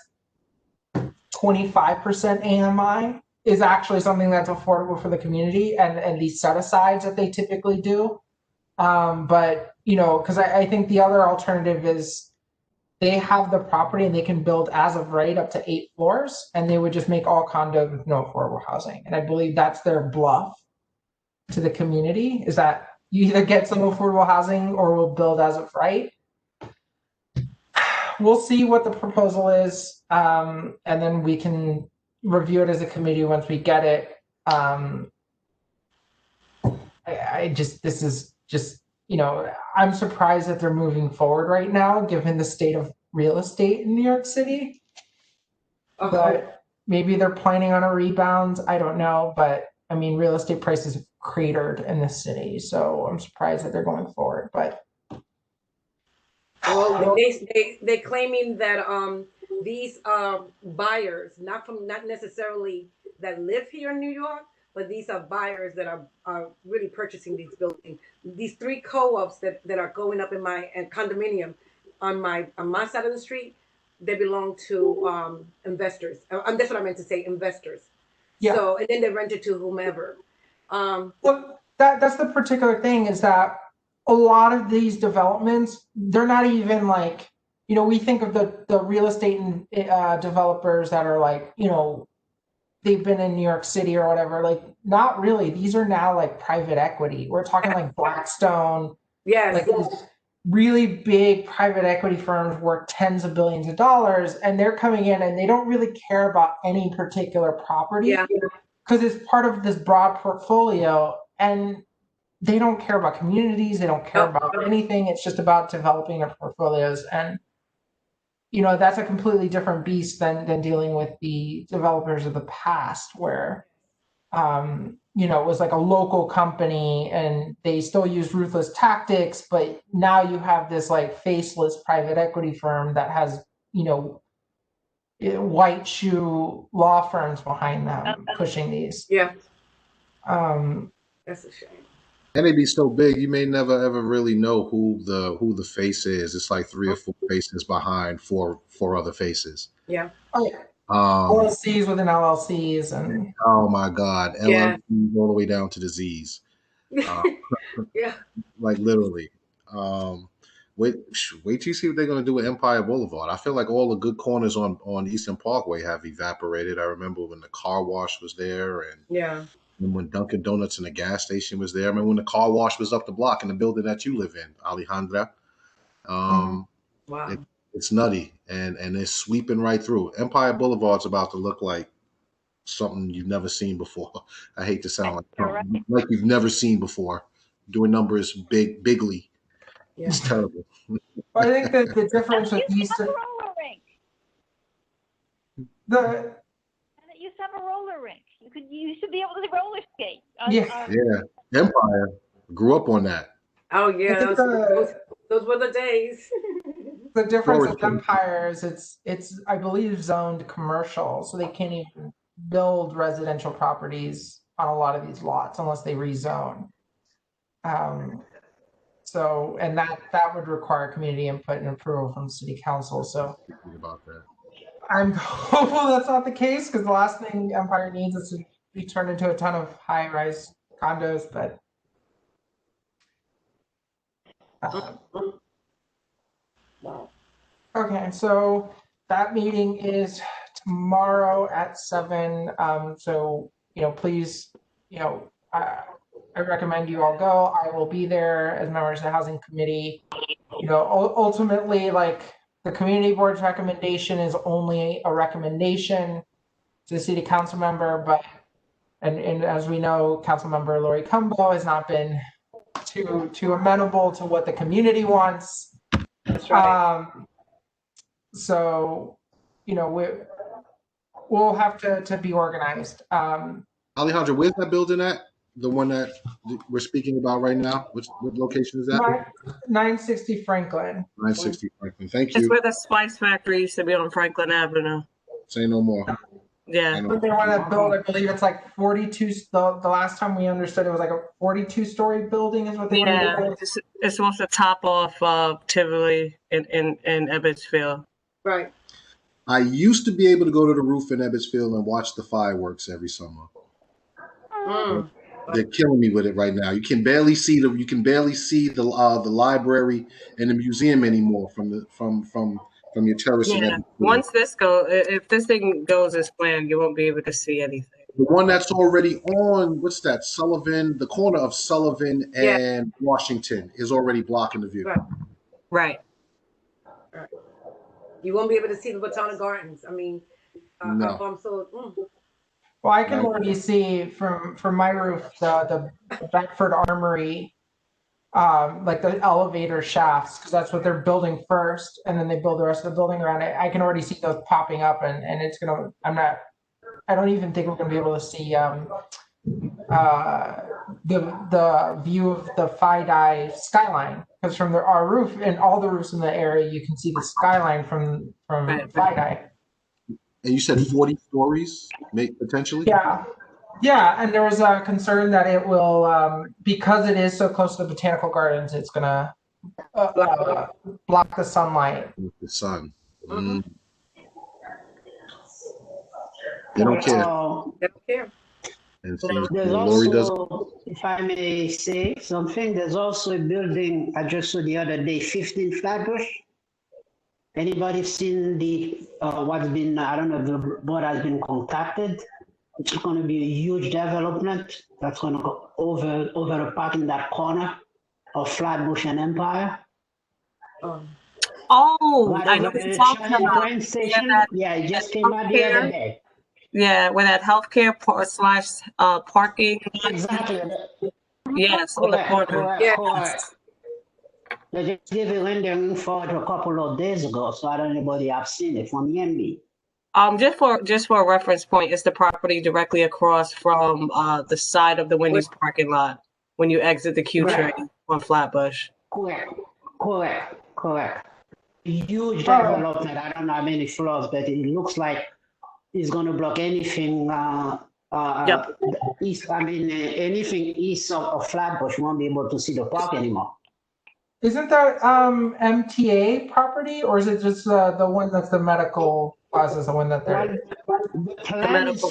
B: 25% AMI, is actually something that's affordable for the community, and these set asides that they typically do. But because I think the other alternative is they have the property and they can build as of right up to 8 floors, and they would just make all condos with no affordable housing. And I believe that's their bluff to the community, is that you either get some affordable housing or we'll build as of right. We'll see what the proposal is, and then we can review it as a committee once we get it. This is just, I'm surprised that they're moving forward right now, given the state of real estate in New York City.
C: Okay.
B: But maybe they're planning on a rebound. I don't know, but I mean, real estate prices have cratered in this city, so I'm surprised that they're going forward. But
C: well, they're claiming that these buyers, not necessarily that live here in New York, but these are buyers that are really purchasing these buildings. These 3 co-ops that are going up in my condominium on my side of the street, they belong to investors. That's what I meant to say, investors.
B: Yeah.
C: So, and then they rent it to whomever.
B: Well, that's the particular thing, is that a lot of these developments, they're not even like, we think of the real estate and developers that are like, they've been in New York City or whatever. Like, not really. These are now like private equity. We're talking like Blackstone.
C: Yes.
B: Like these really big private equity firms worth tens of billions of dollars, and they're coming in and they don't really care about any particular property.
C: Yeah.
B: Because it's part of this broad portfolio, and they don't care about communities. They don't care about anything. It's just about developing their portfolios. And, that's a completely different beast than dealing with the developers of the past, where, it was like a local company and they still use ruthless tactics, but now you have this like faceless private equity firm that has, white shoe law firms behind them pushing these.
C: Yeah.
B: That's
C: a shame.
E: And they be so big, you may never ever really know who the face is. It's like 3 or 4 faces behind 4 other faces.
C: Yeah.
B: Oh yeah. LLCs within LLCs, and
E: oh my God,
C: Yeah.
E: LLCs all the way down to the Z's.
C: Yeah.
E: Like literally. Wait till you see what they're going to do with Empire Boulevard. I feel like all the good corners on Eastern Parkway have evaporated. I remember when the car wash was there, and
C: Yeah.
E: and when Dunkin' Donuts and the gas station was there. I mean, when the car wash was up the block in the building that you live in, Alejandra.
C: Wow.
E: It's nutty, and it's sweeping right through. Empire Boulevard's about to look like something you've never seen before. I hate to sound like you've never seen before. Doing numbers bigly.
C: Yeah.
E: It's terrible.
B: I think that the difference with
D: It used to have a roller rink. And it used to have a roller rink. You used to be able to roller skate.
E: Yeah. Empire grew up on that.
C: Oh yeah, those were the days.
B: the difference with
E: Storage.
B: Empire is it's I believe zoned commercial, so they can't even build residential properties on a lot of these lots unless they rezone. So, and that would require community input and approval from city council. So
E: Thinking about that.
B: I'm hopeful that's not the case, because the last thing Empire needs is to be turned into a ton of high-rise condos. But okay, so that meeting is tomorrow at 7. So please, I recommend you all go. I will be there as members of the housing committee. Ultimately, like, the community board's recommendation is only a recommendation to the city council member, but and as we know, council member Lori Cumbo has not been too amenable to what the community wants.
C: That's right.
B: So, we'll have to be organized.
E: Alejandro, where's that building at? The one that we're speaking about right now? What location is that?
B: 960 Franklin.
E: 960 Franklin. Thank
A: It's
E: you.
A: where the Spice Factory used to be on Franklin Avenue.
E: Say no more.
A: Yeah.
B: But they want to build, I believe it's like 42. The last time we understood, it was like a 42-story building is what they want to
A: Yeah.
B: build.
A: It's supposed to top off Tivoli in Ebbetsfield.
C: Right.
E: I used to be able to go to the roof in Ebbetsfield and watch the fireworks every summer.
C: Mm.
E: They're killing me with it right now. You can barely see the library and the museum anymore from your terrace in
A: Yeah.
E: Ebbetsfield.
A: Once if this thing goes as planned, you won't be able to see anything.
E: The one that's already on, what's that? Sullivan, the corner of Sullivan and Washington is already blocking the view.
C: Right.
A: Right.
C: You won't be able to see the Botanic Gardens. I mean,
E: No.
B: Well, I can already see from my roof the Bedford Armory, like the elevator shafts, because that's what they're building first, and then they build the rest of the building around it. I can already see those popping up, and it's gonna. I don't even think we're gonna be able to see the view of the FiDi skyline, because from our roof and all the roofs in the area, you can see the skyline from
A: Right.
B: FiDi.
E: And you said 40 stories, potentially?
B: Yeah, and there was a concern that it will, because it is so close to the botanical gardens, it's gonna block the sunlight.
E: With the sun. Mm. They don't care.
C: They don't care.
E: And so
F: There's
E: Lori does.
F: also, if I may say something, there's also a building I just saw the other day, 15 Flatbush. Anybody seen what's been, I don't know if the board has been contacted. It's going to be a huge development that's going to go over the park in that corner of Flatbush and Empire.
A: Oh,
F: Right
A: I know
F: over
A: what
F: the
A: you're talking
F: Chinese
A: about.
F: train station.
A: that-
F: Yeah, it just came out the other day.
A: Yeah, where that healthcare / parking.
F: Exactly.
A: Yes, on the corner.
F: Correct. They just gave a rendering for it a couple of days ago, so I don't know anybody have seen it from Yembi.
A: Just for a reference point, it's the property directly across from the side of the Wendy's parking lot when you exit the Q train on Flatbush.
F: Correct. Huge development. I don't know how many floors, but it looks like it's going to block anything east. I mean, anything east of Flatbush won't be able to see the park anymore.
B: Isn't that MTA property, or is it just the one that's the medical plaza? Is the one that they're.
F: The plan is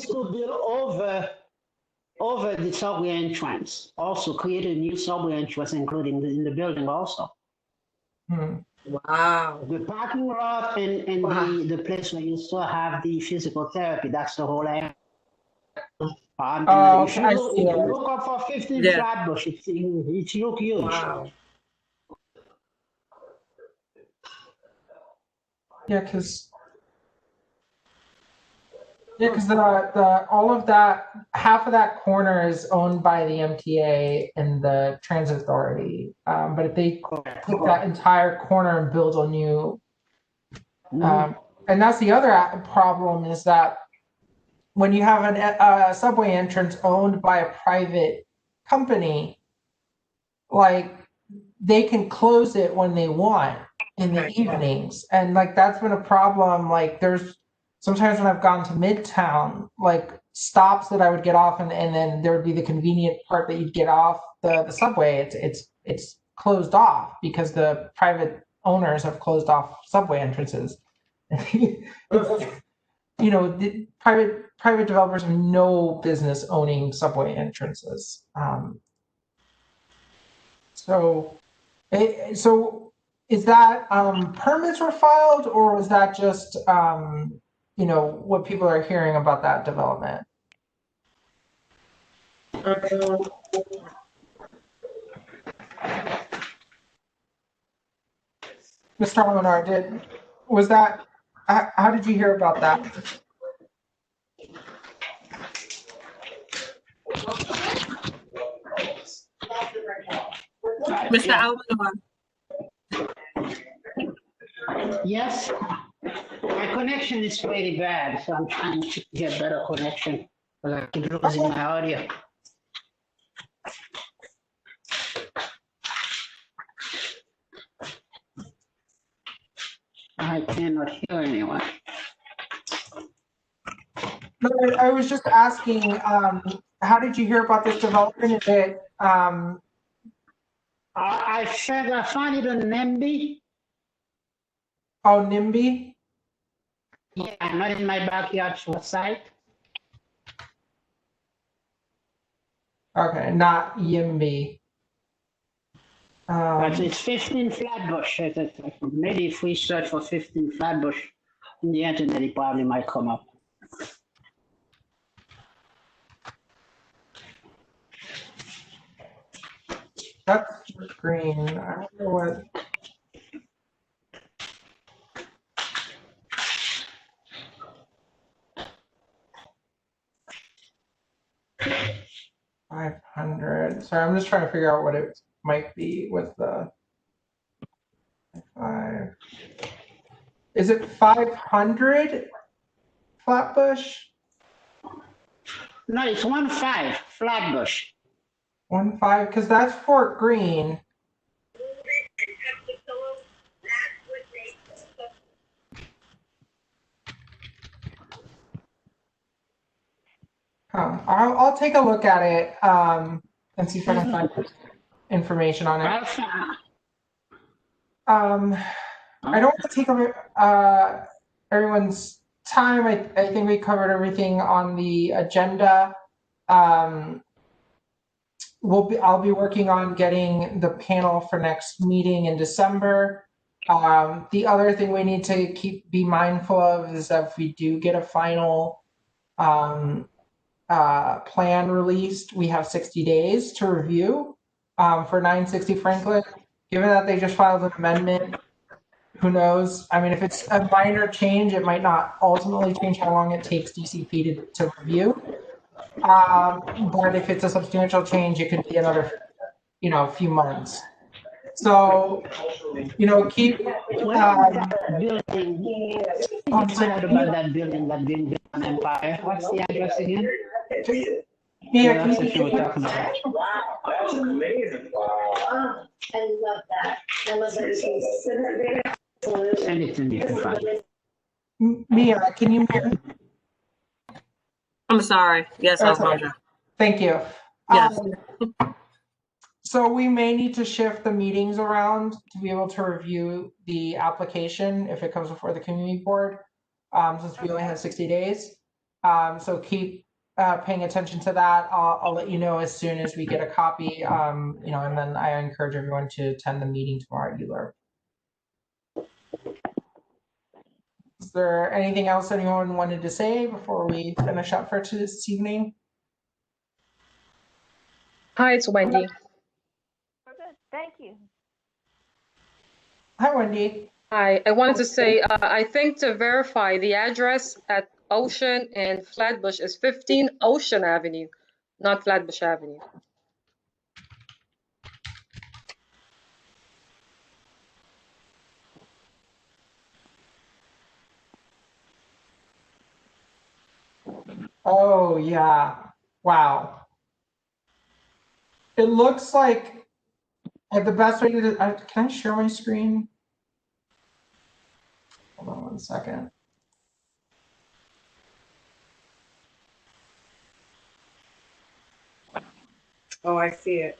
F: to build over the subway entrance. Also create a new subway entrance, including in the building also.
C: Wow.
F: The parking lot and the place where you still have the physical therapy, that's the whole area. If you look up for 15 Flatbush, it's look huge.
C: Wow.
B: Yeah, because all of that, half of that corner is owned by the MTA and the Transit Authority. But if they take that entire corner and build a new, and that's the other problem, is that when you have a subway entrance owned by a private company, like, they can close it when they want in the evenings. And like that's been a problem. Like there's sometimes when I've gone to Midtown, like stops that I would get off and then there would be the convenient part that you'd get off the subway. It's closed off because the private owners have closed off subway entrances. You know, the private developers have no business owning subway entrances. So is that permits were filed, or was that just you know what people are hearing about that development? Mr. Almenar, how did you hear about that?
A: Mr. Alvarado.
F: Yes, my connection is pretty bad, so I'm trying to get better connection. But I keep losing my audio. I cannot hear anyone.
B: No, I was just asking, how did you hear about this development? Is it
F: I found it on NIMBY.
B: oh, NIMBY?
F: Yeah, not in my backyard site.
B: Okay, not YIMBY.
F: But it's 15 Flatbush. Maybe if we search for 15 Flatbush on the internet, it probably might come up.
B: That's green. I don't know what. $500. Sorry, I'm just trying to figure out what it might be with the 5. Is it 500 Flatbush?
F: No, it's 15 Flatbush.
B: 15, because that's Fort Greene. Huh. I'll take a look at it and see if I can find information on it. I don't want to take over everyone's time. I think we covered everything on the agenda. I'll be working on getting the panel for next meeting in December. The other thing we need to be mindful of is that if we do get a final plan released, we have 60 days to review for 960 Franklin. Given that they just filed an amendment, who knows? I mean, if it's a minor change, it might not ultimately change how long it takes DCP to review. But if it's a substantial change, it could be another, few months. So, keep.
F: Building.
B: I'm sorry,
F: About that building built on Empire. What's the address again?
B: Mia,
F: That's what you were talking about.
G: That's amazing. I love that. I love that you can sit there.
F: Anything you can find.
B: Mia, can you hear?
A: I'm sorry. Yes,
B: That's
A: Alfonso.
B: Thank you.
A: Yes.
B: So we may need to shift the meetings around to be able to review the application if it comes before the community board, since we only have 60 days. So keep paying attention to that. I'll let you know as soon as we get a copy, and then I encourage everyone to attend the meeting tomorrow at ULURP. Is there anything else anyone wanted to say before we finish up for this evening?
H: Hi, it's Wendy.
D: We're good. Thank you.
B: Hi, Wendy.
H: Hi, I wanted to say, I think to verify the address at Ocean and Flatbush is 15 Ocean Avenue, not Flatbush Avenue.
B: Oh, yeah. Wow. It looks like The best way to, can I share my screen? Hold on 1 second.
C: Oh, I see it.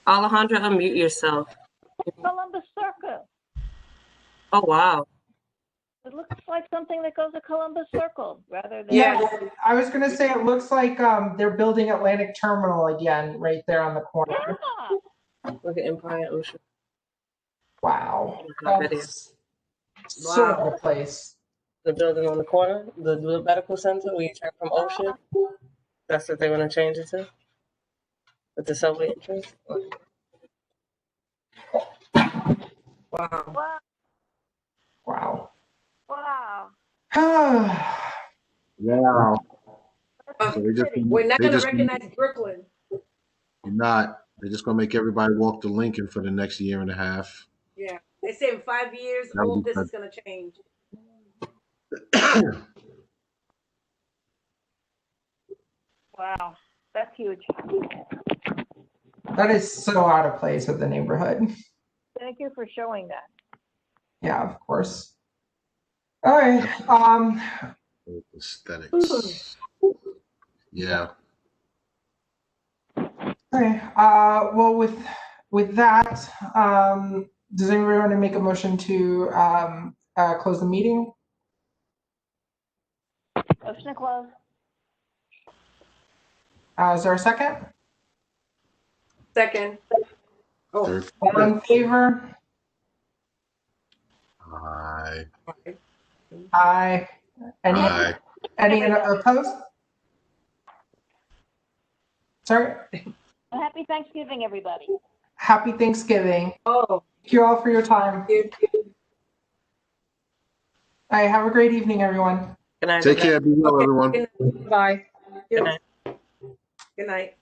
A: Alejandra, unmute yourself.
D: Columbus Circle.
A: Oh, wow.
D: It looks like something that goes to Columbus Circle rather than.
C: Yeah.
B: I was gonna say it looks like they're building Atlantic Terminal again right there on the corner.
D: Yeah.
A: Look at Empire Ocean.
B: Wow,
A: Video.
B: that's so
C: Wow.
B: out of place.
A: The building on the corner, the medical center where you turn from Ocean. That's what they want to change it to? With the subway entrance?
C: Wow.
D: Wow.
B: Wow.
D: Wow.
E: Wow.
C: Uh,
E: So they just,
C: We're not
E: they
C: gonna
E: just,
C: recognize Brooklyn.
E: not, they're just gonna make everybody walk to Lincoln for the next year and a half.
C: Yeah. They say in 5 years,
E: That would
C: all
E: be
C: this
E: fun.
C: is gonna change.
D: Wow. That's huge.
B: That is so out of place with the neighborhood.
D: Thank you for showing that.
B: Yeah, of course. All right.
E: Aesthetics. Yeah.
B: Okay. Well, with that, does anybody want to make a motion to close the meeting?
D: Motion to close.
B: Is there a second?
C: Second. Oh,
E: Third.
B: All in favor?
E: Aye.
B: Aye. Any
E: Aye.
B: opposed? Sorry.
D: Happy Thanksgiving, everybody.
B: Happy Thanksgiving.
C: oh.
B: Thank you all for your time.
C: You-
B: All right. Have a great evening, everyone.
A: Good night.
E: Take care. Be well, everyone.
H: Bye.
A: Good night.
C: Good night.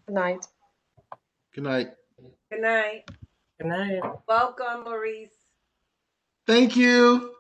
H: Good night.
E: Good night.
C: Good night.
A: Good night.
C: Welcome, Maurice.
E: Thank you.